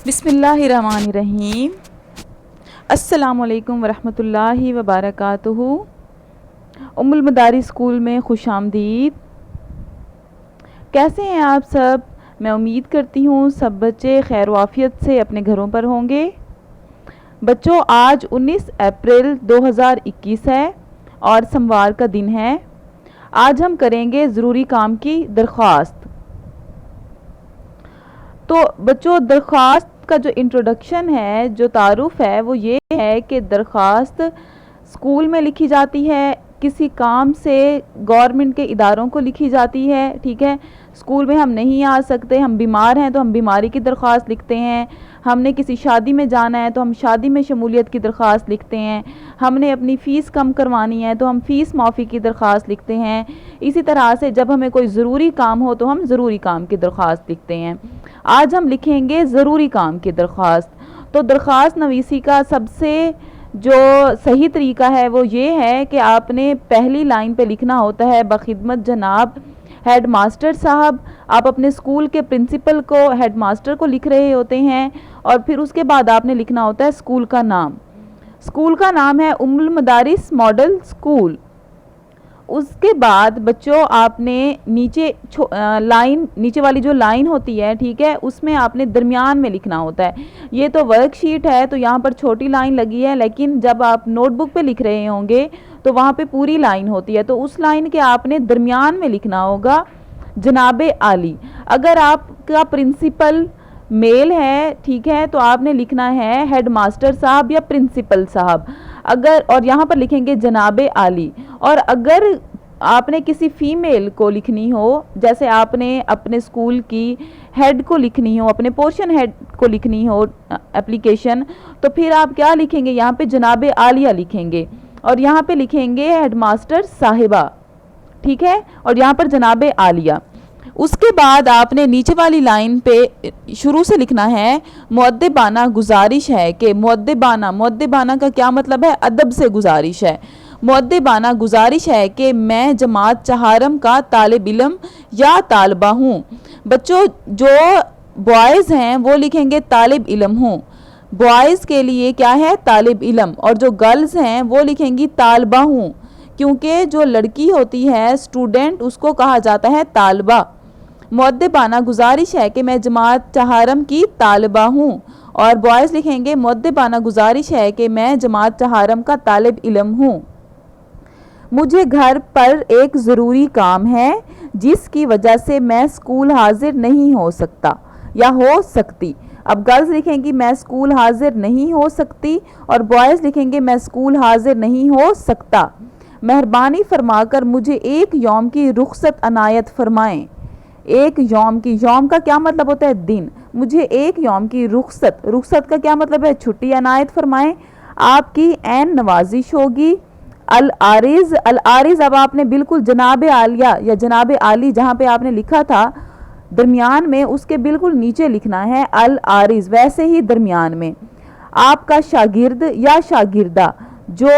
بسم اللہ الرحمن الرحیم۔ السلام علیکم ورحمۃ اللہ وبرکاتہ۔ ام المدارس اسکول میں خوش آمدید۔ کیسے ہیں آپ سب؟ میں امید کرتی ہوں سب بچے خیر و عافیت سے اپنے گھروں پر ہوں گے۔ بچوں، آج 19 اپریل 2021 ہے اور سوموار کا دن ہے۔ آج ہم کریں گے ضروری کام کی درخواست۔ تو بچوں، درخواست کا جو انٹروڈکشن ہے، جو تعارف ہے، وہ یہ ہے کہ درخواست اسکول میں لکھی جاتی ہے، کسی کام سے گورنمنٹ کے اداروں کو لکھی جاتی ہے، ٹھیک ہے۔ اسکول میں ہم نہیں آ سکتے، ہم بیمار ہیں تو ہم بیماری کی درخواست لکھتے ہیں، ہم نے کسی شادی میں جانا ہے تو ہم شادی میں شمولیت کی درخواست لکھتے ہیں، ہم نے اپنی فیس کم کروانی ہے تو ہم فیس معافی کی درخواست لکھتے ہیں۔ اسی طرح سے جب ہمیں کوئی ضروری کام ہو تو ہم ضروری کام کی درخواست لکھتے ہیں۔ آج ہم لکھیں گے ضروری کام کی درخواست۔ تو درخواست نویسی کا سب سے جو صحیح طریقہ ہے وہ یہ ہے کہ آپ نے پہلی لائن پہ لکھنا ہوتا ہے بخدمت جناب ہیڈ ماسٹر صاحب۔ آپ اپنے اسکول کے پرنسپل کو، ہیڈ ماسٹر کو لکھ رہے ہوتے ہیں، اور پھر اس کے بعد آپ نے لکھنا ہوتا ہے اسکول کا نام۔ اسکول کا نام ہے ام المدارس ماڈل اسکول۔ اس کے بعد بچوں آپ نے نیچے والی جو لائن ہوتی ہے، ٹھیک ہے، اس میں آپ نے درمیان میں لکھنا ہوتا ہے۔ یہ تو ورک شیٹ ہے تو یہاں پر چھوٹی لائن لگی ہے، لیکن جب آپ نوٹ بک پہ لکھ رہے ہوں گے تو وہاں پہ پوری لائن ہوتی ہے، تو اس لائن کے آپ نے درمیان میں لکھنا ہوگا جناب عالی۔ اگر آپ کا پرنسپل میل ہے، ٹھیک ہے، تو آپ نے لکھنا ہے ہیڈ ماسٹر صاحب یا پرنسپل صاحب، اور یہاں پر لکھیں گے جناب عالی۔ اور اگر آپ نے کسی فیمیل کو لکھنی ہو، جیسے آپ نے اپنے اسکول کی ہیڈ کو لکھنی ہو، اپنے پورشن ہیڈ کو لکھنی ہو اپلیکیشن، تو پھر آپ کیا لکھیں گے؟ یہاں پہ جناب عالیہ لکھیں گے، اور یہاں پہ لکھیں گے ہیڈ ماسٹر صاحبہ، ٹھیک ہے، اور یہاں پر جناب عالیہ۔ اس کے بعد آپ نے نیچے والی لائن پہ شروع سے لکھنا ہے مؤدبانہ گزارش ہے کہ مؤدبانہ کا کیا مطلب ہے؟ ادب سے گزارش ہے۔ مؤدبانہ گزارش ہے کہ میں جماعت چہارم کا طالب علم یا طالبہ ہوں۔ بچوں، جو بوائز ہیں وہ لکھیں گے طالب علم ہوں۔ بوائز کے لیے کیا ہے؟ طالب علم۔ اور جو گرلز ہیں وہ لکھیں گی طالبہ ہوں، کیونکہ جو لڑکی ہوتی ہے اسٹوڈنٹ، اس کو کہا جاتا ہے طالبہ۔ مؤدبانہ گزارش ہے کہ میں جماعت چہارم کی طالبہ ہوں، اور بوائز لکھیں گے مؤدبانہ گزارش ہے کہ میں جماعت چہارم کا طالب علم ہوں۔ مجھے گھر پر ایک ضروری کام ہے جس کی وجہ سے میں اسکول حاضر نہیں ہو سکتا یا ہو سکتی۔ اب گرلز لکھیں گی میں اسکول حاضر نہیں ہو سکتی، اور بوائز لکھیں گے میں اسکول حاضر نہیں ہو سکتا۔ مہربانی فرما کر مجھے ایک یوم کی رخصت عنایت فرمائیں۔ ایک یوم کا کیا مطلب ہوتا ہے؟ دن۔ مجھے ایک یوم کی رخصت کا کیا مطلب ہے؟ چھٹی عنایت فرمائیں۔ آپ کی عین نوازش ہوگی۔ العارض، اب آپ نے بالکل جناب عالیہ یا جناب عالی جہاں پہ آپ نے لکھا تھا درمیان میں، اس کے بالکل نیچے لکھنا ہے العارض، ویسے ہی درمیان میں۔ آپ کا شاگرد یا شاگردہ، جو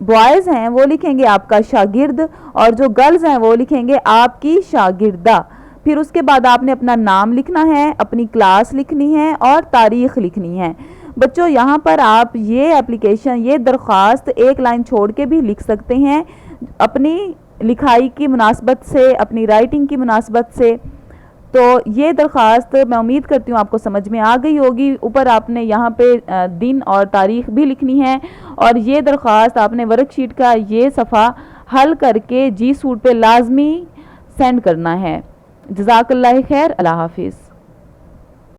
بوائز ہیں وہ لکھیں گے آپ کا شاگرد، اور جو گرلز ہیں وہ لکھیں گے آپ کی شاگردہ۔ پھر اس کے بعد آپ نے اپنا نام لکھنا ہے، اپنی کلاس لکھنی ہے، اور تاریخ لکھنی ہے۔ بچوں، یہاں پر آپ یہ اپلیکیشن، یہ درخواست ایک لائن چھوڑ کے بھی لکھ سکتے ہیں اپنی لکھائی کی مناسبت سے، اپنی رائٹنگ کی مناسبت سے۔ تو یہ درخواست میں امید کرتی ہوں آپ کو سمجھ میں آ گئی ہوگی۔ اوپر آپ نے یہاں پہ دن اور تاریخ بھی لکھنی ہے، اور یہ درخواست آپ نے ورک شیٹ کا یہ صفحہ حل کر کے جی سوٹ پہ لازمی سینڈ کرنا ہے۔ جزاک اللہ خیر، اللہ حافظ۔